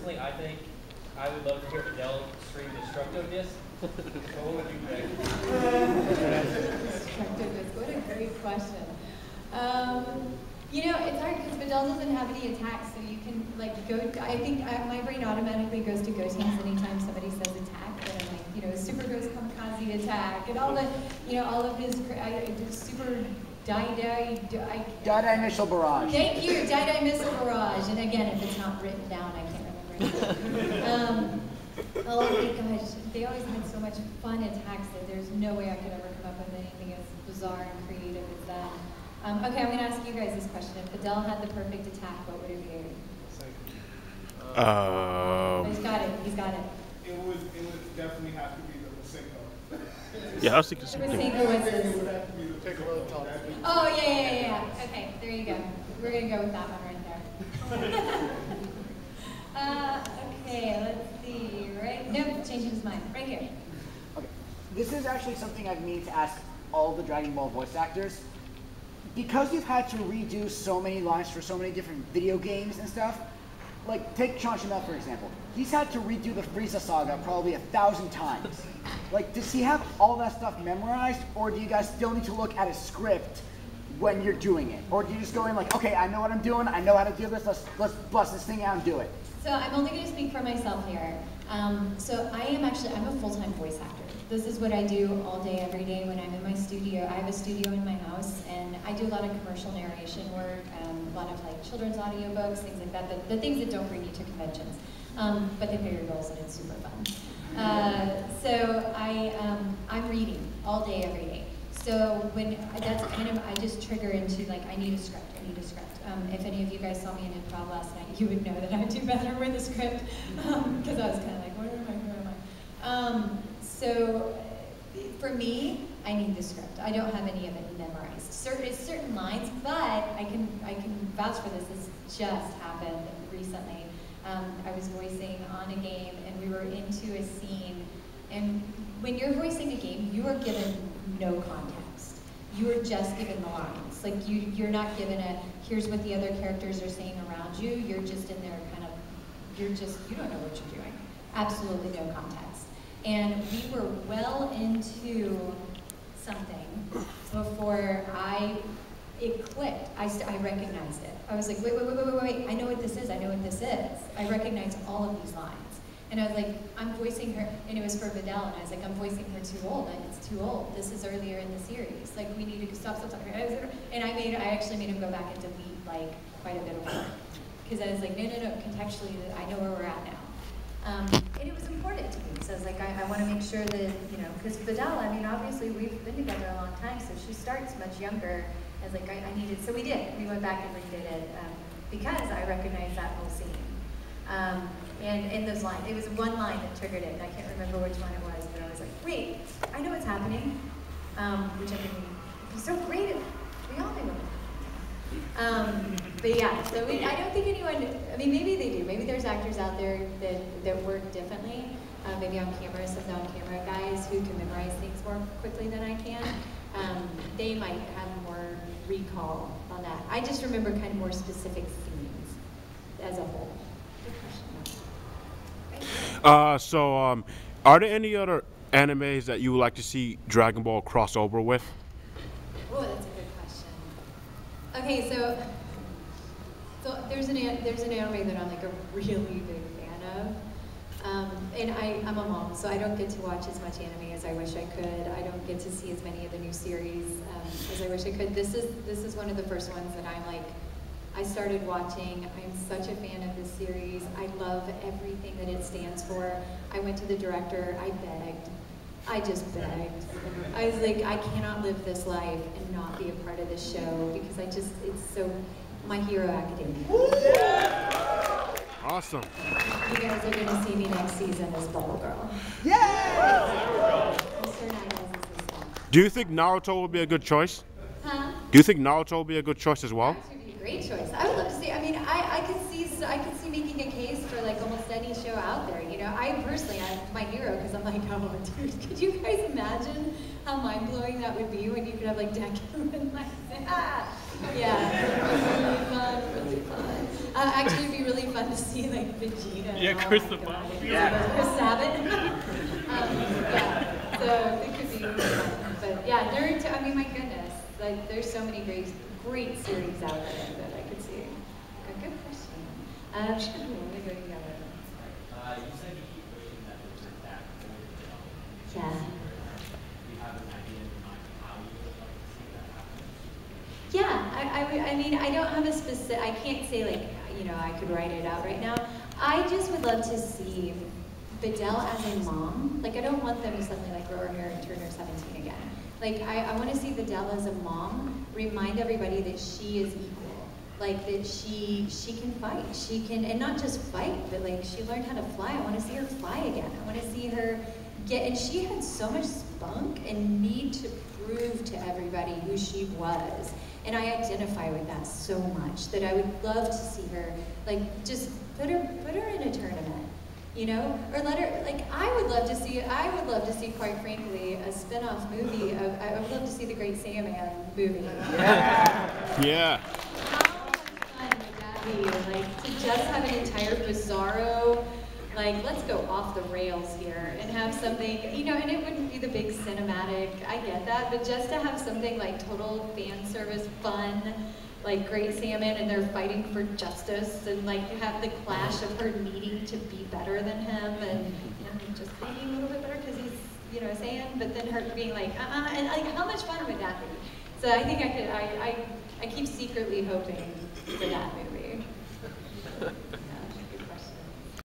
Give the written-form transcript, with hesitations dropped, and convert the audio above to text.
personally, I think I would love to hear Fidel scream Destructo-Disc. So what would you pick? Destructo-Disc, what a great question. You know, it's hard because Fidel doesn't have any attacks, so you can like go. I think my brain automatically goes to ghost teams anytime somebody says attack. But I'm like, you know, super ghost kamikaze attack and all the, you know, all of his super Die missile barrage. Thank you, die missile barrage. And again, if it's not written down, I can't remember it. Oh my gosh, they always had so much fun attacks that there's no way I could ever come up with anything as bizarre and creative as that. Okay, I'm going to ask you guys this question. If Fidel had the perfect attack, what would it be? He's got it. He's got it. It would definitely have to be the Masenko. Yeah, I was thinking the same thing. Masenko was It would have to be the Piccolo talk. Oh, yeah. Okay, there you go. We're going to go with that one right there. Okay, let's see. Right? Nope, changing his mind. Right here. Okay. This is actually something I've needed to ask all the Dragon Ball voice actors. Because you've had to redo so many lines for so many different video games and stuff, like take Sean Chanel for example. He's had to redo the Frieza saga probably 1,000 times. Like, does he have all that stuff memorized, or do you guys still need to look at a script when you're doing it? Or do you just go in like, okay, I know what I'm doing, I know how to do this, let's bust this thing out and do it? So I'm only going to speak for myself here. So I'm a full-time voice actor. This is what I do all day, every day when I'm in my studio. I have a studio in my house, and I do a lot of commercial narration work, a lot of like children's audiobooks, things like that, the things that don't bring you to conventions. But they pay your bills and it's super fun. So I'm reading all day, every day. So when that's kind of, I just trigger into like, I need a script. If any of you guys saw me in improv last night, you would know that I do better with a script, because I was kind of like, where am I? So for me, I need the script. I don't have any of it memorized. Certain lines, but I can vouch for this. This just happened recently. I was voicing on a game, and we were into a scene. And when you're voicing a game, you are given no context. You are just given the lines. Like you're not given here's what the other characters are saying around you. You're just in there kind of, you don't know what you're doing. Absolutely no context. And we were well into something before it clicked. I recognized it. I was like, wait, I know what this is. I recognize all of these lines. And I was like, I'm voicing her, and it was for Vidal, and I was like, I'm voicing her too old. It's too old. This is earlier in the series. Like, we need to stop. And I actually made him go back and delete like quite a bit of work. Because I was like, no, contextually, I know where we're at now. And it was important to me. So I was like, I want to make sure that, you know, because Vidal, I mean, obviously we've been together a long time, so she starts much younger. I was like, I needed, so we did. We went back and redid it because I recognized that whole scene. And those lines, it was one line that triggered it, and I can't remember which one it was, but I was like, wait, I know what's happening. Which I mean, it's so great, we all knew it. But yeah, so I don't think anyone, I mean, maybe they do. Maybe there's actors out there that work differently. Maybe on camera, some non-camera guys who can memorize things more quickly than I can. They might have more recall on that. I just remember kind of more specific scenes as a whole. Good question. Are there any other animes that you would like to see Dragon Ball crossover with? Oh, that's a good question. Okay, so there's an anime that I'm like a really big fan of. And I'm a mom, so I don't get to watch as much anime as I wish I could. I don't get to see as many of the new series as I wish I could. This is one of the first ones that I'm like, I started watching. I'm such a fan of this series. I love everything that it stands for. I went to the director, I begged. I just begged. I was like, I cannot live this life and not be a part of this show because it's so, My Hero Academia. Awesome. You guys are going to see me next season as Bubble Girl. Yeah! Do you think Naruto would be a good choice? Huh? Do you think Naruto would be a good choice as well? That would be a great choice. I would love to see. I mean, I could see making a case for like almost any show out there. You know, I'm my hero because I'm like, oh, dude, could you guys imagine how mind blowing that would be when you could have like Deku and like, yeah, really fun. Actually, it'd be really fun to see like Vegeta. Yeah, Oh Chris my Sabat. God. Yeah. Chris Sabat. Yeah, so it could be really fun. But yeah, Naruto. I mean, my goodness, like there's so many great series out there that I could see. Good question. Let me go together. You said you keep pushing that over back to the Yeah. Do you have an idea in mind how you would like to see that happen? Yeah, I mean, I don't have a specific, I can't say like, you know, I could write it out right now. I just would love to see Videl as a mom. Like, I don't want them to suddenly like grow her hair and turn her 17 again. Like, I want to see Videl as a mom remind everybody that she is equal. Like, that she can fight. She can, and not just fight, but like, she learned how to fly. I want to see her fly again. I want to see her and she had so much spunk and need to prove to everybody who she was. And I identify with that so much that I would love to see her, like, just put her in a tournament, you know, or let her, like, I would love to see, quite frankly, a spin-off movie of, I would love to see the Great Saiyaman movie. Yeah. How much fun would that be? Like, to just have an entire Bizarro, like, let's go off the rails here and have something, you know, and it wouldn't be the big cinematic, I get that, but just to have something like total fan service fun, like Great Saiyaman and they're fighting for justice and like have the clash of her needing to be better than him and him just being a little bit better because he's, you know, Saiyan, but then her being like, and like how much fun would that be? So I think I keep secretly hoping for that movie.